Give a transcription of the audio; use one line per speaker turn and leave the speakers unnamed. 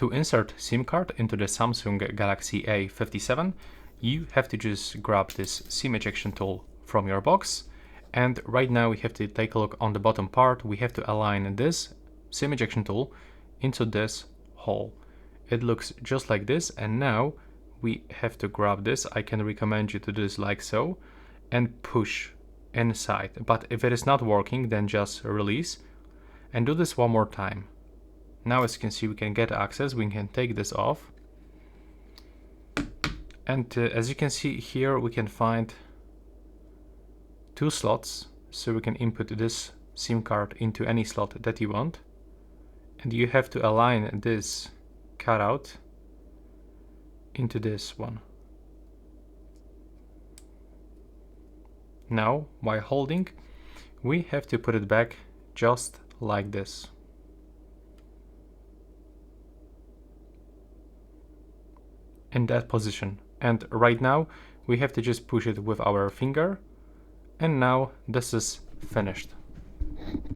To insert SIM card into the Samsung Galaxy A57, you have to just grab this SIM ejection tool from your box, and right now we have to take a look on the bottom part. We have to align this SIM ejection tool into this hole. It looks just like this, and now we have to grab this. I can recommend you to do this like so and push inside, but if it is not working, then just release and do this one more time. Now as you can see, we can get access. We can take this off, and as you can see here, we can find two slots, so we can input this SIM card into any slot that you want, and you have to align this cutout into this one. Now while holding, we have to put it back just like this. In that position, and right now we have to just push it with our finger, and now this is finished.